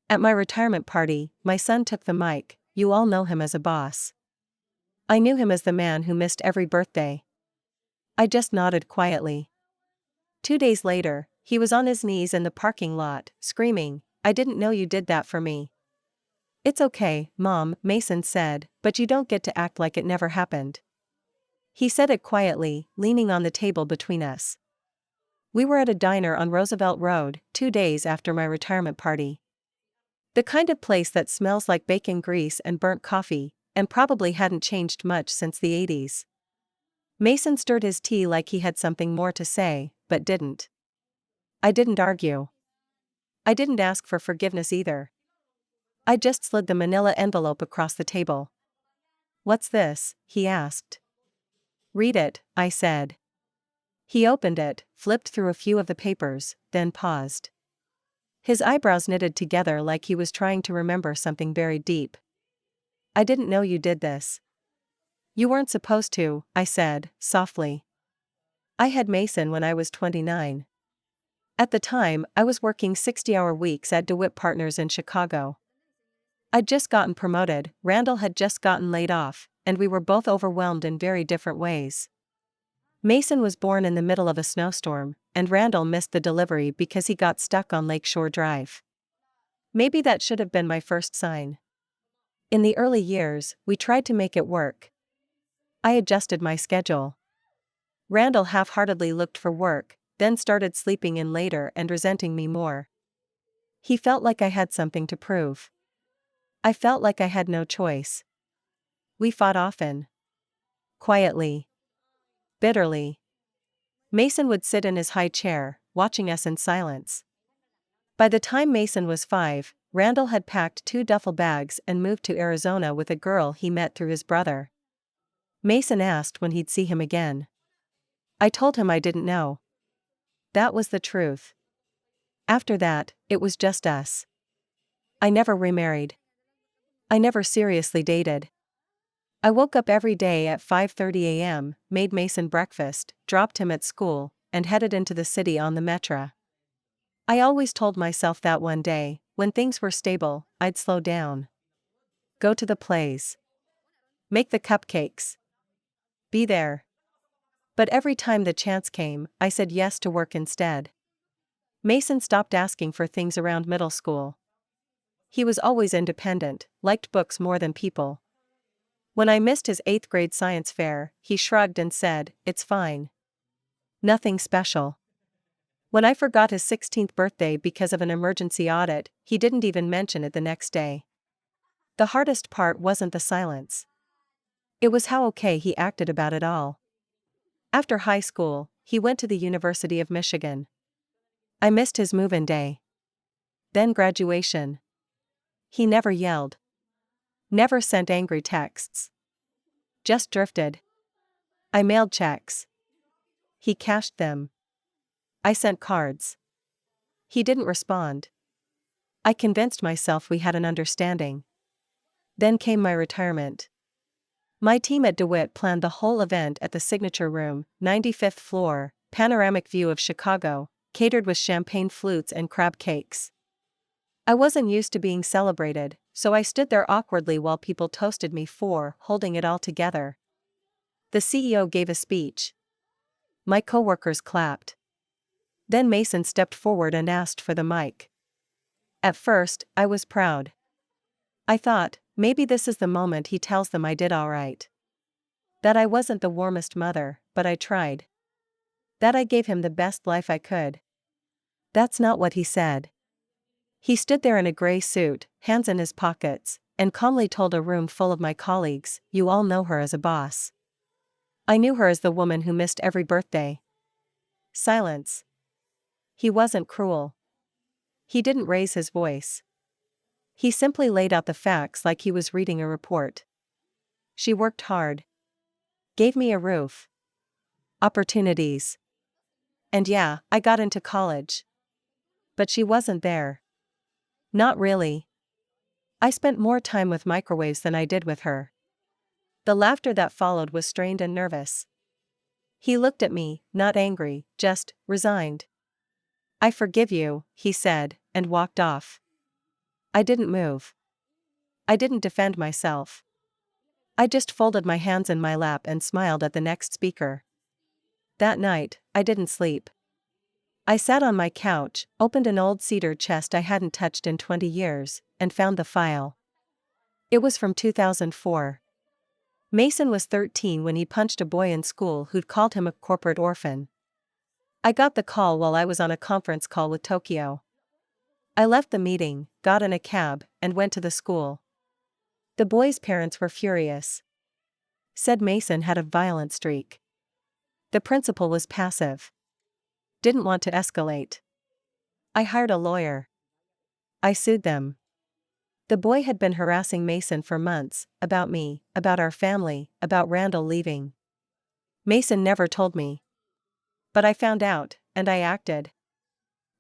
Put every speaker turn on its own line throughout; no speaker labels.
At my retirement party, my son took the mic. You all know him as a boss. I knew him as the man who missed every birthday. I just nodded quietly. 2 days later, he was on his knees in the parking lot, screaming, "I didn't know you did that for me." "It's okay, Mom," Mason said, "but you don't get to act like it never happened." He said it quietly, leaning on the table between us. We were at a diner on Roosevelt Road, 2 days after my retirement party. The kind of place that smells like bacon grease and burnt coffee, and probably hadn't changed much since the 80s. Mason stirred his tea like he had something more to say, but didn't. I didn't argue. I didn't ask for forgiveness either. I just slid the manila envelope across the table. "What's this?" he asked. "Read it," I said. He opened it, flipped through a few of the papers, then paused. His eyebrows knitted together like he was trying to remember something very deep. "I didn't know you did this." "You weren't supposed to," I said, softly. I had Mason when I was 29. At the time, I was working 60-hour weeks at DeWitt Partners in Chicago. I'd just gotten promoted, Randall had just gotten laid off, and we were both overwhelmed in very different ways. Mason was born in the middle of a snowstorm, and Randall missed the delivery because he got stuck on Lakeshore Drive. Maybe that should have been my first sign. In the early years, we tried to make it work. I adjusted my schedule. Randall half-heartedly looked for work, then started sleeping in later and resenting me more. He felt like I had something to prove. I felt like I had no choice. We fought often. Quietly. Bitterly. Mason would sit in his high chair, watching us in silence. By the time Mason was 5, Randall had packed 2 duffel bags and moved to Arizona with a girl he met through his brother. Mason asked when he'd see him again. I told him I didn't know. That was the truth. After that, it was just us. I never remarried. I never seriously dated. I woke up every day at 5:30 a.m., made Mason breakfast, dropped him at school, and headed into the city on the Metra. I always told myself that one day, when things were stable, I'd slow down. Go to the plays. Make the cupcakes. Be there. But every time the chance came, I said yes to work instead. Mason stopped asking for things around middle school. He was always independent, liked books more than people. When I missed his 8th grade science fair, he shrugged and said, "It's fine. Nothing special." When I forgot his 16th birthday because of an emergency audit, he didn't even mention it the next day. The hardest part wasn't the silence. It was how okay he acted about it all. After high school, he went to the University of Michigan. I missed his move-in day. Then graduation. He never yelled. Never sent angry texts. Just drifted. I mailed checks. He cashed them. I sent cards. He didn't respond. I convinced myself we had an understanding. Then came my retirement. My team at DeWitt planned the whole event at the Signature Room, 95th floor, panoramic view of Chicago, catered with champagne flutes and crab cakes. I wasn't used to being celebrated, so I stood there awkwardly while people toasted me for holding it all together. The CEO gave a speech. My coworkers clapped. Then Mason stepped forward and asked for the mic. At first, I was proud. I thought, maybe this is the moment he tells them I did all right. That I wasn't the warmest mother, but I tried. That I gave him the best life I could. That's not what he said. He stood there in a gray suit, hands in his pockets, and calmly told a room full of my colleagues, "You all know her as a boss." I knew her as the woman who missed every birthday. Silence. He wasn't cruel. He didn't raise his voice. He simply laid out the facts like he was reading a report. She worked hard. Gave me a roof. Opportunities. And yeah, I got into college. But she wasn't there. Not really. I spent more time with microwaves than I did with her. The laughter that followed was strained and nervous. He looked at me, not angry, just resigned. "I forgive you," he said, and walked off. I didn't move. I didn't defend myself. I just folded my hands in my lap and smiled at the next speaker. That night, I didn't sleep. I sat on my couch, opened an old cedar chest I hadn't touched in 20 years, and found the file. It was from 2004. Mason was 13 when he punched a boy in school who'd called him a corporate orphan. I got the call while I was on a conference call with Tokyo. I left the meeting, got in a cab, and went to the school. The boy's parents were furious. Said Mason had a violent streak. The principal was passive. Didn't want to escalate. I hired a lawyer. I sued them. The boy had been harassing Mason for months, about me, about our family, about Randall leaving. Mason never told me. But I found out, and I acted.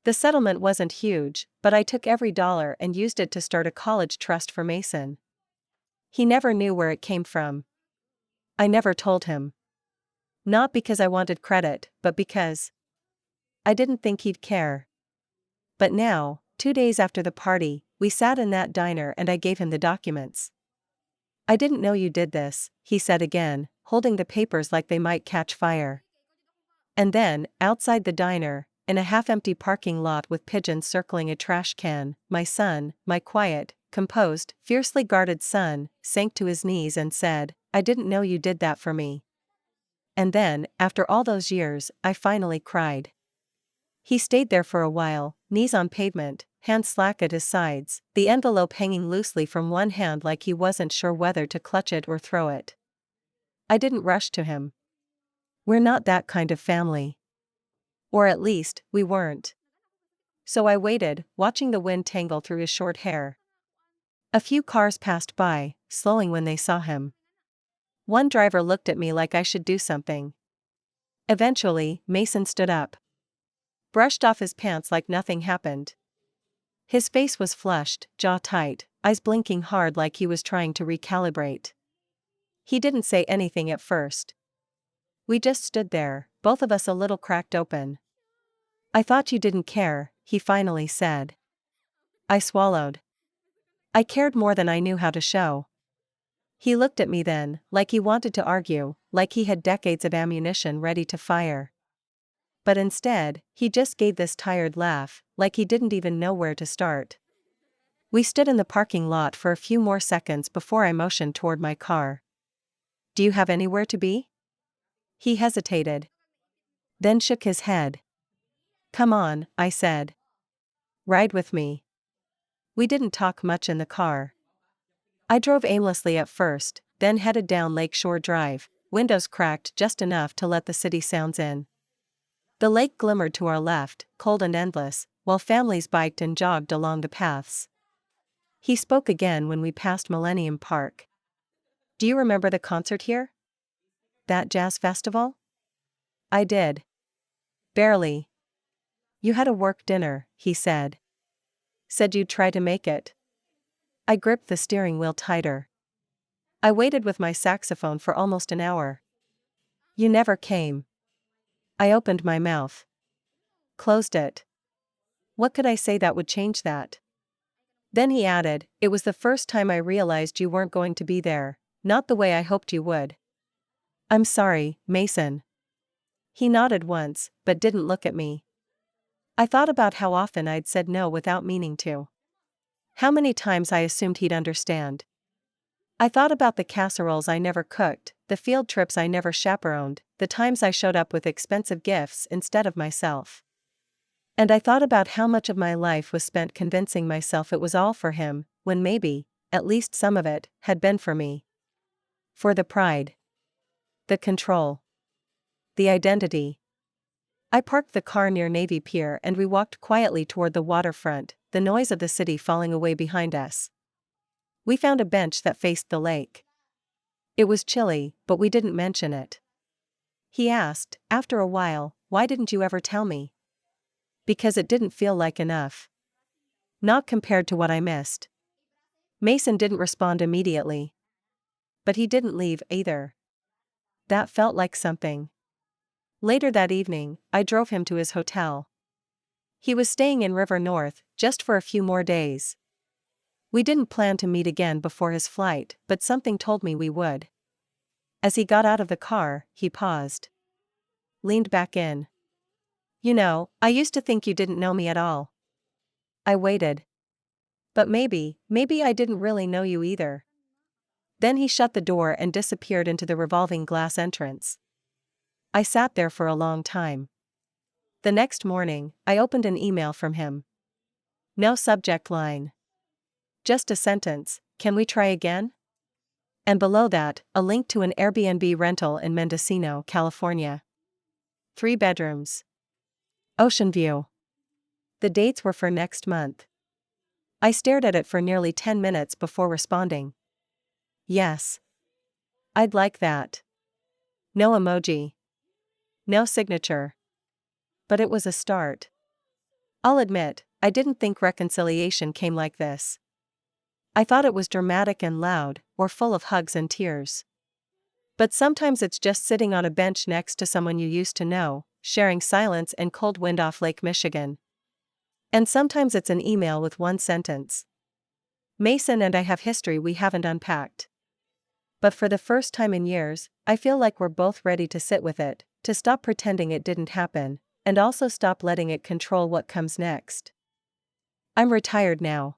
The settlement wasn't huge, but I took every dollar and used it to start a college trust for Mason. He never knew where it came from. I never told him. Not because I wanted credit, but because I didn't think he'd care. But now, 2 days after the party, we sat in that diner and I gave him the documents. I didn't know you did this, he said again, holding the papers like they might catch fire. And then, outside the diner, in a half-empty parking lot with pigeons circling a trash can, my son, my quiet, composed, fiercely guarded son, sank to his knees and said, "I didn't know you did that for me." And then, after all those years, I finally cried. He stayed there for a while, knees on pavement, hands slack at his sides, the envelope hanging loosely from one hand like he wasn't sure whether to clutch it or throw it. I didn't rush to him. We're not that kind of family. Or at least, we weren't. So I waited, watching the wind tangle through his short hair. A few cars passed by, slowing when they saw him. One driver looked at me like I should do something. Eventually, Mason stood up. Brushed off his pants like nothing happened. His face was flushed, jaw tight, eyes blinking hard like he was trying to recalibrate. He didn't say anything at first. We just stood there, both of us a little cracked open. "I thought you didn't care," he finally said. I swallowed. I cared more than I knew how to show. He looked at me then, like he wanted to argue, like he had decades of ammunition ready to fire. But instead, he just gave this tired laugh, like he didn't even know where to start. We stood in the parking lot for a few more seconds before I motioned toward my car. "Do you have anywhere to be?" He hesitated. Then shook his head. "Come on," I said. "Ride with me." We didn't talk much in the car. I drove aimlessly at first, then headed down Lakeshore Drive, windows cracked just enough to let the city sounds in. The lake glimmered to our left, cold and endless, while families biked and jogged along the paths. He spoke again when we passed Millennium Park. "Do you remember the concert here? That jazz festival?" I did. "Barely." "You had a work dinner," he said. "Said you'd try to make it." I gripped the steering wheel tighter. I waited with my saxophone for almost an hour. You never came. I opened my mouth. Closed it. What could I say that would change that? Then he added, "It was the first time I realized you weren't going to be there, not the way I hoped you would." "I'm sorry, Mason." He nodded once, but didn't look at me. I thought about how often I'd said no without meaning to. How many times I assumed he'd understand. I thought about the casseroles I never cooked, the field trips I never chaperoned, the times I showed up with expensive gifts instead of myself. And I thought about how much of my life was spent convincing myself it was all for him, when maybe, at least some of it, had been for me. For the pride. The control. The identity. I parked the car near Navy Pier and we walked quietly toward the waterfront, the noise of the city falling away behind us. We found a bench that faced the lake. It was chilly, but we didn't mention it. He asked, after a while, "Why didn't you ever tell me?" "Because it didn't feel like enough. Not compared to what I missed." Mason didn't respond immediately. But he didn't leave either. That felt like something. Later that evening, I drove him to his hotel. He was staying in River North, just for a few more days. We didn't plan to meet again before his flight, but something told me we would. As he got out of the car, he paused. Leaned back in. You know, I used to think you didn't know me at all. I waited. But maybe I didn't really know you either. Then he shut the door and disappeared into the revolving glass entrance. I sat there for a long time. The next morning, I opened an email from him. No subject line. Just a sentence, "Can we try again?" And below that, a link to an Airbnb rental in Mendocino, California. 3 bedrooms. Ocean view. The dates were for next month. I stared at it for nearly 10 minutes before responding. Yes. I'd like that. No emoji. No signature. But it was a start. I'll admit, I didn't think reconciliation came like this. I thought it was dramatic and loud, or full of hugs and tears. But sometimes it's just sitting on a bench next to someone you used to know, sharing silence and cold wind off Lake Michigan. And sometimes it's an email with one sentence. Mason and I have history we haven't unpacked. But for the first time in years, I feel like we're both ready to sit with it, to stop pretending it didn't happen, and also stop letting it control what comes next. I'm retired now.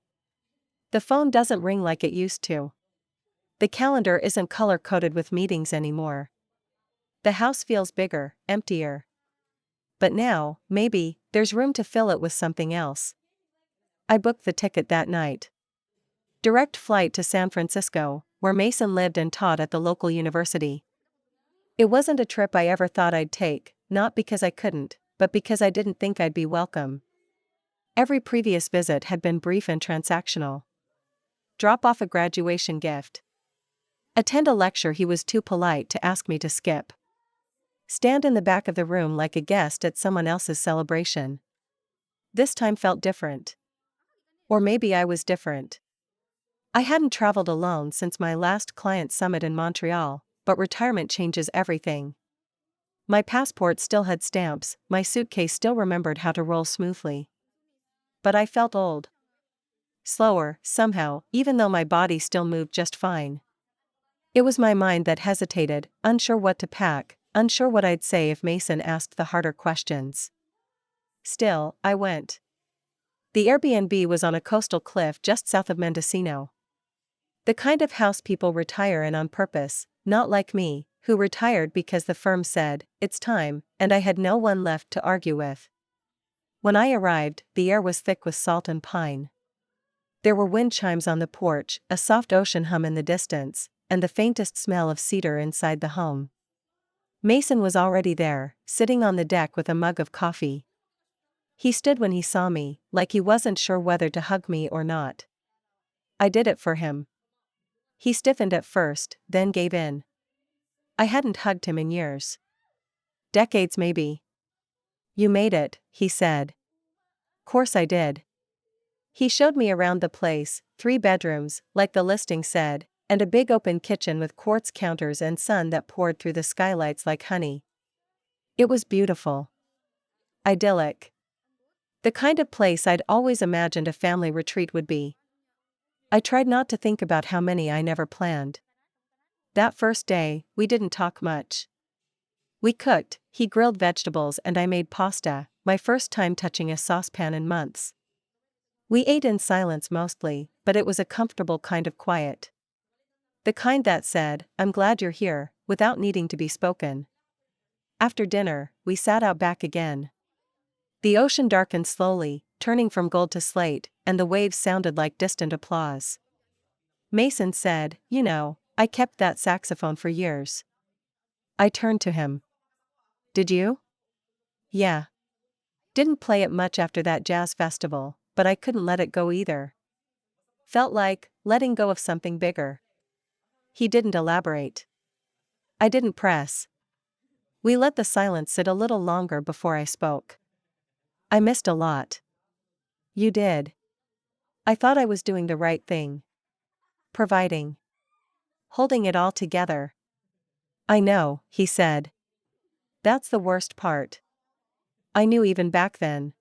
The phone doesn't ring like it used to. The calendar isn't color-coded with meetings anymore. The house feels bigger, emptier. But now, maybe, there's room to fill it with something else. I booked the ticket that night. Direct flight to San Francisco, where Mason lived and taught at the local university. It wasn't a trip I ever thought I'd take, not because I couldn't, but because I didn't think I'd be welcome. Every previous visit had been brief and transactional. Drop off a graduation gift. Attend a lecture he was too polite to ask me to skip. Stand in the back of the room like a guest at someone else's celebration. This time felt different. Or maybe I was different. I hadn't traveled alone since my last client summit in Montreal, but retirement changes everything. My passport still had stamps, my suitcase still remembered how to roll smoothly. But I felt old. Slower, somehow, even though my body still moved just fine. It was my mind that hesitated, unsure what to pack, unsure what I'd say if Mason asked the harder questions. Still, I went. The Airbnb was on a coastal cliff just south of Mendocino. The kind of house people retire in on purpose, not like me, who retired because the firm said, "It's time," and I had no one left to argue with. When I arrived, the air was thick with salt and pine. There were wind chimes on the porch, a soft ocean hum in the distance, and the faintest smell of cedar inside the home. Mason was already there, sitting on the deck with a mug of coffee. He stood when he saw me, like he wasn't sure whether to hug me or not. I did it for him. He stiffened at first, then gave in. I hadn't hugged him in years. Decades maybe. "You made it," he said. "Course I did." He showed me around the place, 3 bedrooms, like the listing said, and a big open kitchen with quartz counters and sun that poured through the skylights like honey. It was beautiful. Idyllic. The kind of place I'd always imagined a family retreat would be. I tried not to think about how many I never planned. That first day, we didn't talk much. We cooked, he grilled vegetables and I made pasta, my first time touching a saucepan in months. We ate in silence mostly, but it was a comfortable kind of quiet. The kind that said, "I'm glad you're here," without needing to be spoken. After dinner, we sat out back again. The ocean darkened slowly, turning from gold to slate, and the waves sounded like distant applause. Mason said, "You know, I kept that saxophone for years." I turned to him. "Did you?" "Yeah. Didn't play it much after that jazz festival, but I couldn't let it go either. Felt like letting go of something bigger." He didn't elaborate. I didn't press. We let the silence sit a little longer before I spoke. "I missed a lot." "You did." "I thought I was doing the right thing. Providing. Holding it all together." "I know," he said. "That's the worst part. I knew even back then.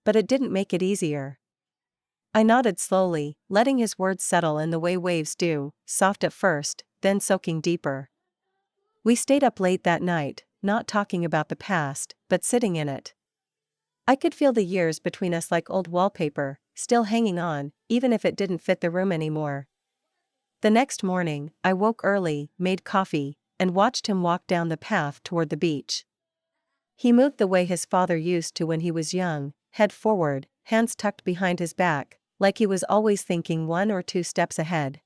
But it didn't make it easier." I nodded slowly, letting his words settle in the way waves do, soft at first, then soaking deeper. We stayed up late that night, not talking about the past, but sitting in it. I could feel the years between us like old wallpaper, still hanging on, even if it didn't fit the room anymore. The next morning, I woke early, made coffee, and watched him walk down the path toward the beach. He moved the way his father used to when he was young, head forward, hands tucked behind his back, like he was always thinking 1 or 2 steps ahead.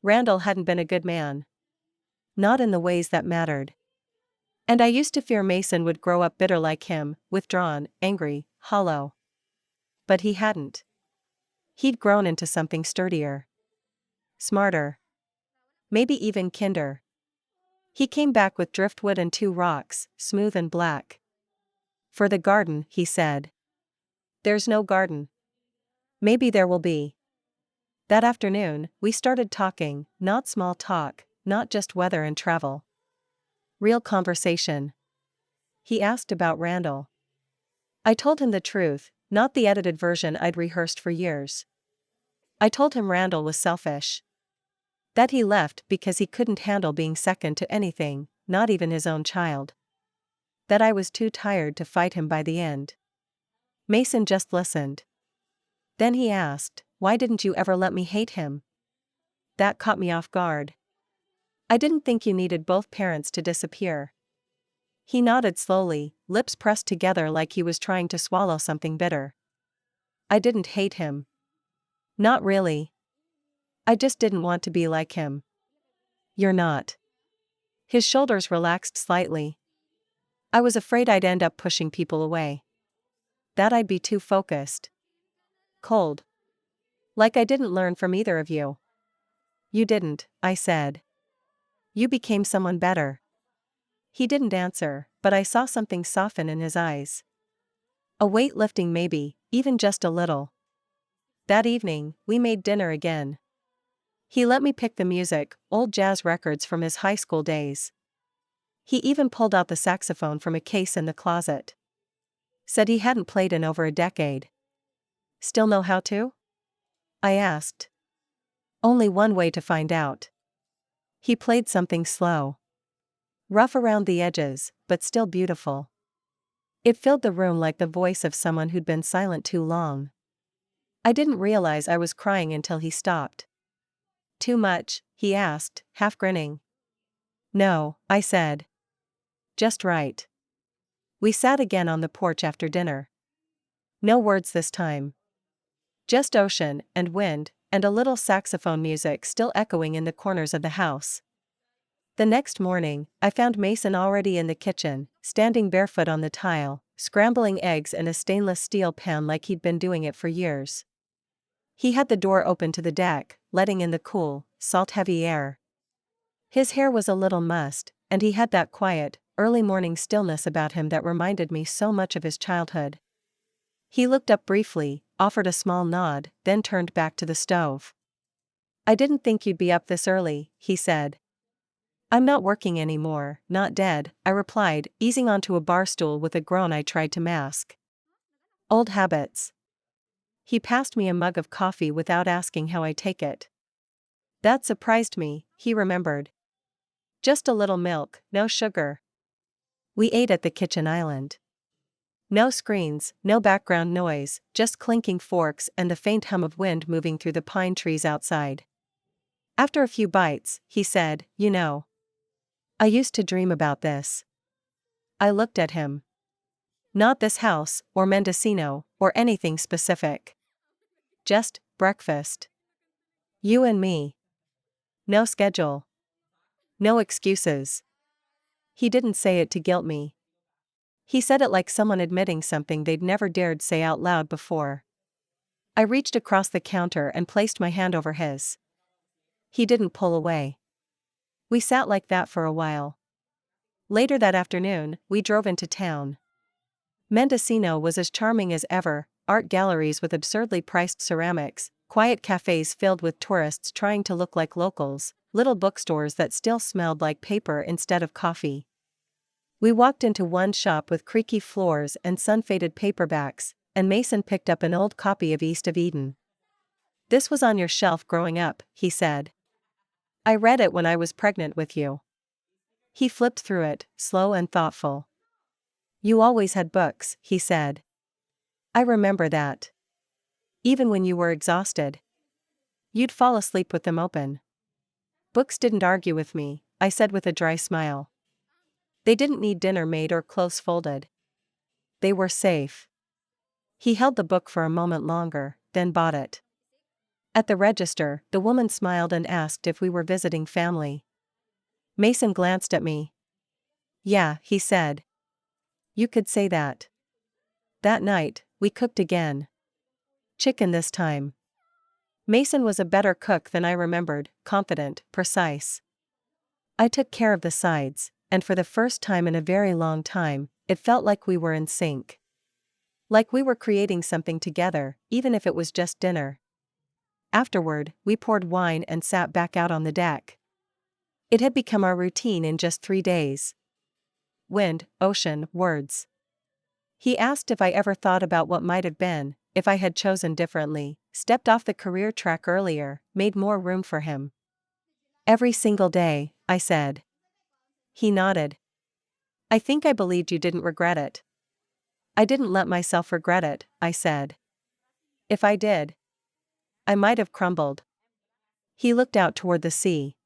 Randall hadn't been a good man. Not in the ways that mattered. And I used to fear Mason would grow up bitter like him, withdrawn, angry, hollow. But he hadn't. He'd grown into something sturdier. Smarter. Maybe even kinder. He came back with driftwood and 2 rocks, smooth and black. For the garden, he said. There's no garden. Maybe there will be. That afternoon, we started talking, not small talk, not just weather and travel. Real conversation. He asked about Randall. I told him the truth, not the edited version I'd rehearsed for years. I told him Randall was selfish. That he left because he couldn't handle being second to anything, not even his own child. That I was too tired to fight him by the end. Mason just listened. Then he asked, "Why didn't you ever let me hate him?" That caught me off guard. I didn't think you needed both parents to disappear. He nodded slowly, lips pressed together like he was trying to swallow something bitter. I didn't hate him. Not really. I just didn't want to be like him. You're not. His shoulders relaxed slightly. I was afraid I'd end up pushing people away. That I'd be too focused. Cold. Like I didn't learn from either of you. You didn't, I said. You became someone better. He didn't answer, but I saw something soften in his eyes. A weight lifting maybe, even just a little. That evening, we made dinner again. He let me pick the music, old jazz records from his high school days. He even pulled out the saxophone from a case in the closet. Said he hadn't played in over a decade. Still know how to? I asked. Only one way to find out. He played something slow. Rough around the edges, but still beautiful. It filled the room like the voice of someone who'd been silent too long. I didn't realize I was crying until he stopped. Too much? He asked, half grinning. No, I said. Just right. We sat again on the porch after dinner. No words this time. Just ocean, and wind, and a little saxophone music still echoing in the corners of the house. The next morning, I found Mason already in the kitchen, standing barefoot on the tile, scrambling eggs in a stainless steel pan like he'd been doing it for years. He had the door open to the deck, letting in the cool, salt-heavy air. His hair was a little mussed, and he had that quiet, early morning stillness about him that reminded me so much of his childhood. He looked up briefly, offered a small nod, then turned back to the stove. I didn't think you'd be up this early, he said. I'm not working anymore, not dead, I replied, easing onto a bar stool with a groan I tried to mask. Old habits. He passed me a mug of coffee without asking how I take it. That surprised me, he remembered. Just a little milk, no sugar. We ate at the kitchen island. No screens, no background noise, just clinking forks and the faint hum of wind moving through the pine trees outside. After a few bites, he said, "You know, I used to dream about this." I looked at him. Not this house, or Mendocino, or anything specific. Just breakfast. You and me. No schedule. No excuses. He didn't say it to guilt me. He said it like someone admitting something they'd never dared say out loud before. I reached across the counter and placed my hand over his. He didn't pull away. We sat like that for a while. Later that afternoon, we drove into town. Mendocino was as charming as ever, art galleries with absurdly priced ceramics, quiet cafes filled with tourists trying to look like locals, little bookstores that still smelled like paper instead of coffee. We walked into one shop with creaky floors and sun-faded paperbacks, and Mason picked up an old copy of East of Eden. This was on your shelf growing up, he said. I read it when I was pregnant with you. He flipped through it, slow and thoughtful. You always had books, he said. I remember that. Even when you were exhausted. You'd fall asleep with them open. Books didn't argue with me, I said with a dry smile. They didn't need dinner made or clothes folded. They were safe. He held the book for a moment longer, then bought it. At the register, the woman smiled and asked if we were visiting family. Mason glanced at me. Yeah, he said. You could say that. That night, we cooked again. Chicken this time. Mason was a better cook than I remembered, confident, precise. I took care of the sides, and for the first time in a very long time, it felt like we were in sync. Like we were creating something together, even if it was just dinner. Afterward, we poured wine and sat back out on the deck. It had become our routine in just 3 days. Wind, ocean, words. He asked if I ever thought about what might have been, if I had chosen differently, stepped off the career track earlier, made more room for him. Every single day, I said. He nodded. I think I believed you didn't regret it. I didn't let myself regret it, I said. If I did, I might have crumbled. He looked out toward the sea.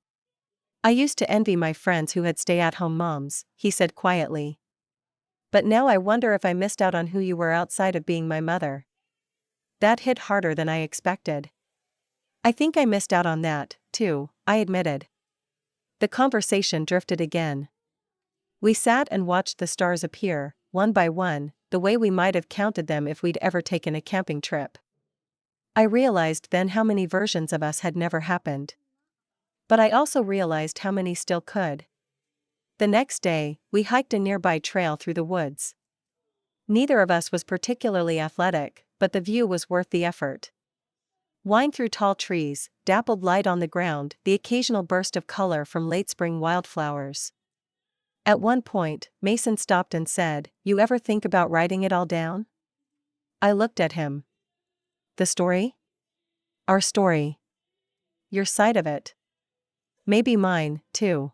I used to envy my friends who had stay-at-home moms, he said quietly. But now I wonder if I missed out on who you were outside of being my mother. That hit harder than I expected. I think I missed out on that, too, I admitted. The conversation drifted again. We sat and watched the stars appear, one by one, the way we might have counted them if we'd ever taken a camping trip. I realized then how many versions of us had never happened. But I also realized how many still could. The next day, we hiked a nearby trail through the woods. Neither of us was particularly athletic, but the view was worth the effort. Wine through tall trees, dappled light on the ground, the occasional burst of color from late spring wildflowers. At one point, Mason stopped and said, You ever think about writing it all down? I looked at him. The story? Our story. Your side of it. Maybe mine, too.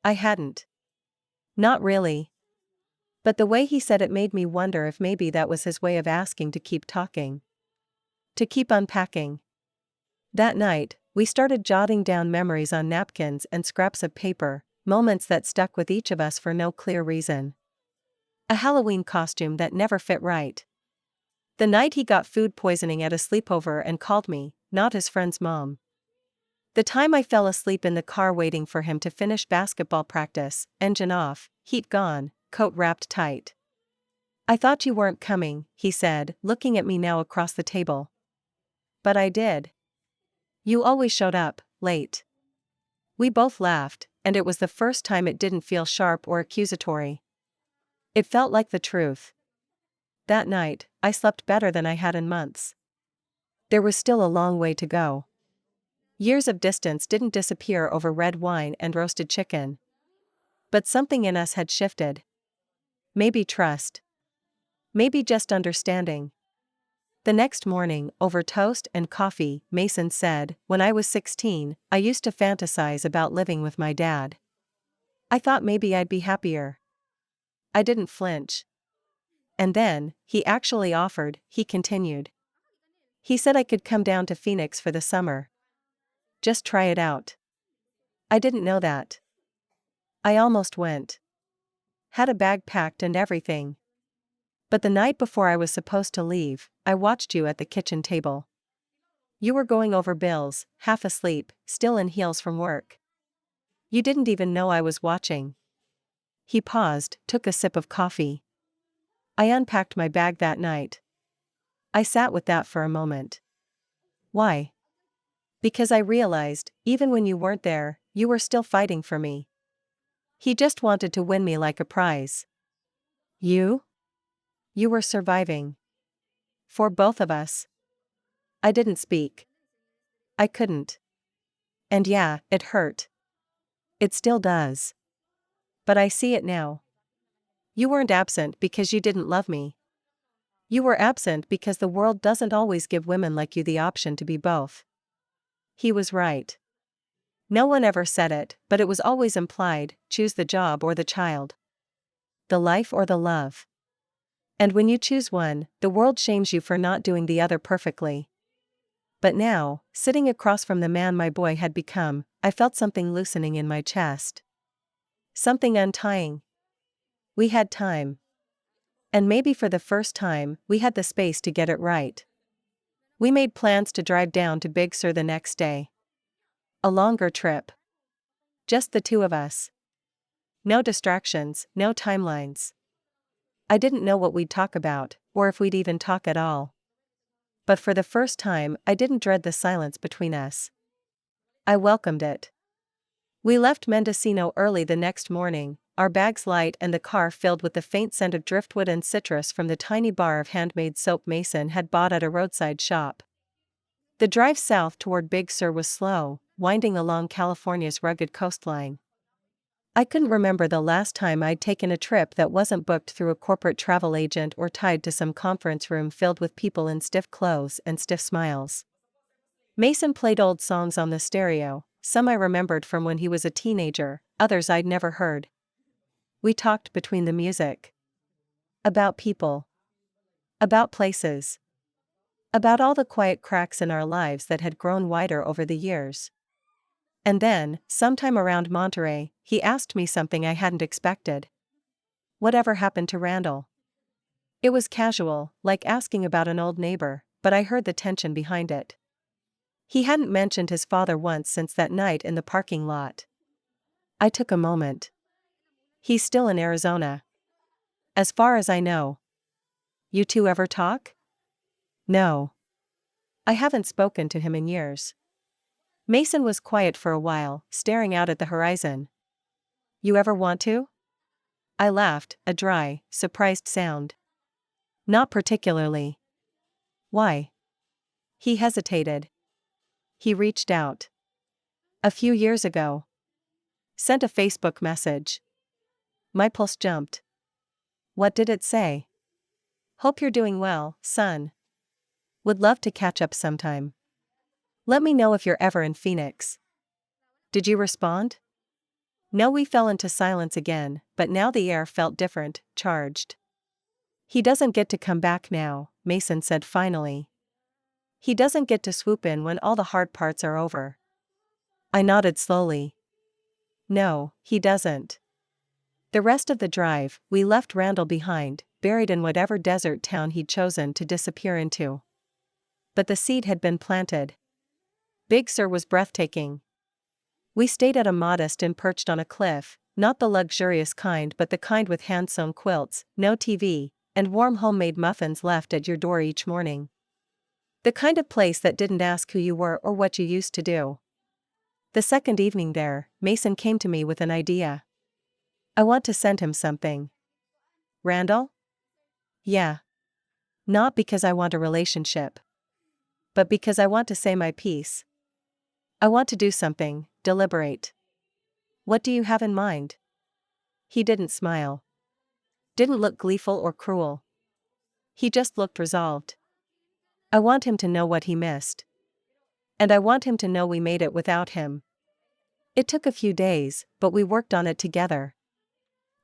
I hadn't. Not really. But the way he said it made me wonder if maybe that was his way of asking to keep talking. To keep unpacking. That night, we started jotting down memories on napkins and scraps of paper, moments that stuck with each of us for no clear reason. A Halloween costume that never fit right. The night he got food poisoning at a sleepover and called me, not his friend's mom. The time I fell asleep in the car waiting for him to finish basketball practice, engine off, heat gone, coat wrapped tight. I thought you weren't coming, he said, looking at me now across the table. But I did. You always showed up, late. We both laughed, and it was the first time it didn't feel sharp or accusatory. It felt like the truth. That night, I slept better than I had in months. There was still a long way to go. Years of distance didn't disappear over red wine and roasted chicken. But something in us had shifted. Maybe trust. Maybe just understanding. The next morning, over toast and coffee, Mason said, When I was 16, I used to fantasize about living with my dad. I thought maybe I'd be happier. I didn't flinch. And then, he actually offered, he continued. He said I could come down to Phoenix for the summer. Just try it out. I didn't know that. I almost went. Had a bag packed and everything. But the night before I was supposed to leave, I watched you at the kitchen table. You were going over bills, half asleep, still in heels from work. You didn't even know I was watching. He paused, took a sip of coffee. I unpacked my bag that night. I sat with that for a moment. Why? Because I realized, even when you weren't there, you were still fighting for me. He just wanted to win me like a prize. You? You were surviving. For both of us. I didn't speak. I couldn't. And yeah, it hurt. It still does. But I see it now. You weren't absent because you didn't love me. You were absent because the world doesn't always give women like you the option to be both. He was right. No one ever said it, but it was always implied: choose the job or the child. The life or the love. And when you choose one, the world shames you for not doing the other perfectly. But now, sitting across from the man my boy had become, I felt something loosening in my chest. Something untying. We had time. And maybe for the first time, we had the space to get it right. We made plans to drive down to Big Sur the next day. A longer trip. Just the two of us. No distractions, no timelines. I didn't know what we'd talk about, or if we'd even talk at all. But for the first time, I didn't dread the silence between us. I welcomed it. We left Mendocino early the next morning, our bags light and the car filled with the faint scent of driftwood and citrus from the tiny bar of handmade soap Mason had bought at a roadside shop. The drive south toward Big Sur was slow, winding along California's rugged coastline. I couldn't remember the last time I'd taken a trip that wasn't booked through a corporate travel agent or tied to some conference room filled with people in stiff clothes and stiff smiles. Mason played old songs on the stereo, some I remembered from when he was a teenager, others I'd never heard. We talked between the music. About people. About places. About all the quiet cracks in our lives that had grown wider over the years. And then, sometime around Monterey, he asked me something I hadn't expected. Whatever happened to Randall? It was casual, like asking about an old neighbor, but I heard the tension behind it. He hadn't mentioned his father once since that night in the parking lot. I took a moment. He's still in Arizona. As far as I know. You two ever talk? No. I haven't spoken to him in years. Mason was quiet for a while, staring out at the horizon. You ever want to? I laughed, a dry, surprised sound. Not particularly. Why? He hesitated. He reached out. A few years ago. Sent a Facebook message. My pulse jumped. What did it say? Hope you're doing well, son. Would love to catch up sometime. Let me know if you're ever in Phoenix. Did you respond? No, we fell into silence again, but now the air felt different, charged. He doesn't get to come back now, Mason said finally. He doesn't get to swoop in when all the hard parts are over. I nodded slowly. No, he doesn't. The rest of the drive, we left Randall behind, buried in whatever desert town he'd chosen to disappear into. But the seed had been planted. Big Sur was breathtaking. We stayed at a modest inn perched on a cliff, not the luxurious kind but the kind with hand-sewn quilts, no TV, and warm homemade muffins left at your door each morning. The kind of place that didn't ask who you were or what you used to do. The second evening there, Mason came to me with an idea. I want to send him something. Randall? Yeah. Not because I want a relationship. But because I want to say my piece. I want to do something, deliberate. What do you have in mind? He didn't smile. Didn't look gleeful or cruel. He just looked resolved. I want him to know what he missed. And I want him to know we made it without him. It took a few days, but we worked on it together.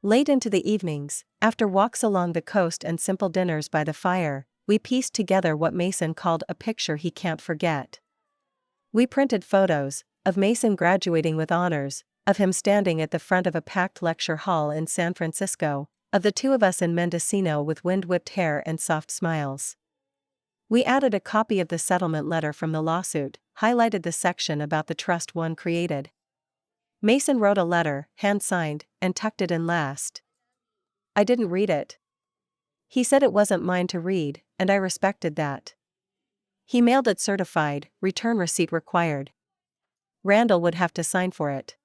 Late into the evenings, after walks along the coast and simple dinners by the fire, we pieced together what Mason called a picture he can't forget. We printed photos, of Mason graduating with honors, of him standing at the front of a packed lecture hall in San Francisco, of the two of us in Mendocino with wind-whipped hair and soft smiles. We added a copy of the settlement letter from the lawsuit, highlighted the section about the trust one created. Mason wrote a letter, hand-signed, and tucked it in last. I didn't read it. He said it wasn't mine to read, and I respected that. He mailed it certified, return receipt required. Randall would have to sign for it.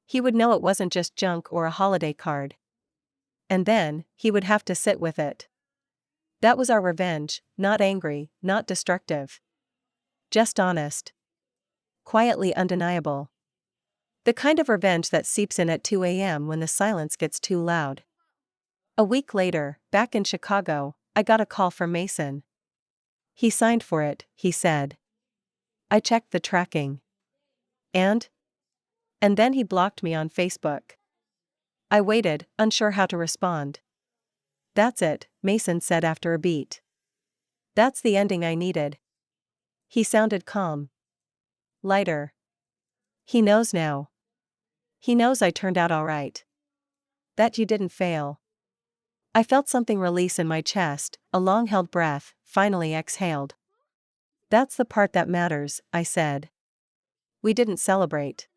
He would know it wasn't just junk or a holiday card. And then, he would have to sit with it. That was our revenge, not angry, not destructive. Just honest. Quietly undeniable. The kind of revenge that seeps in at 2 a.m. when the silence gets too loud. A week later, back in Chicago, I got a call from Mason. He signed for it, he said. I checked the tracking. And then he blocked me on Facebook. I waited, unsure how to respond. That's it, Mason said after a beat. That's the ending I needed. He sounded calm. Lighter. He knows now. He knows I turned out all right. That you didn't fail. I felt something release in my chest, a long-held breath, finally exhaled. That's the part that matters, I said. We didn't celebrate.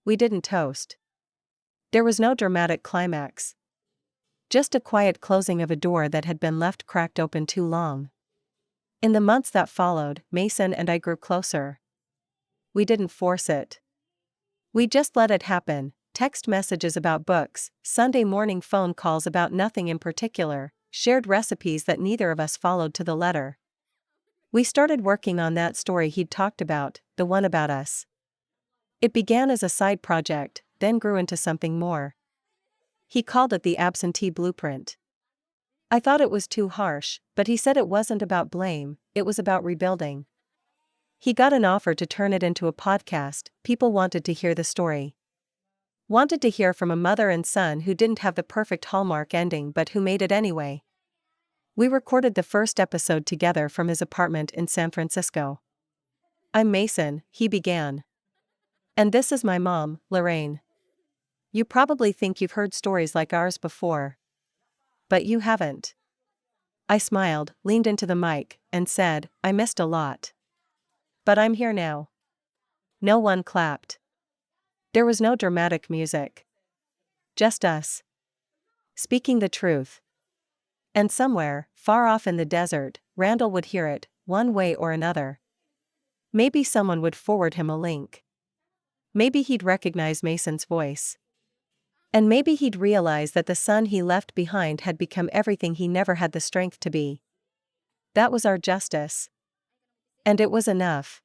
We didn't toast. There was no dramatic climax. Just a quiet closing of a door that had been left cracked open too long. In the months that followed, Mason and I grew closer. We didn't force it. We just let it happen, text messages about books, Sunday morning phone calls about nothing in particular, shared recipes that neither of us followed to the letter. We started working on that story he'd talked about, the one about us. It began as a side project, then grew into something more. He called it the absentee blueprint. I thought it was too harsh, but he said it wasn't about blame, it was about rebuilding. He got an offer to turn it into a podcast. People wanted to hear the story. Wanted to hear from a mother and son who didn't have the perfect Hallmark ending but who made it anyway. We recorded the first episode together from his apartment in San Francisco. I'm Mason, he began. And this is my mom, Lorraine. You probably think you've heard stories like ours before. But you haven't. I smiled, leaned into the mic, and said, I missed a lot. But I'm here now. No one clapped. There was no dramatic music. Just us. Speaking the truth. And somewhere, far off in the desert, Randall would hear it, one way or another. Maybe someone would forward him a link. Maybe he'd recognize Mason's voice. And maybe he'd realize that the son he left behind had become everything he never had the strength to be. That was our justice. And it was enough.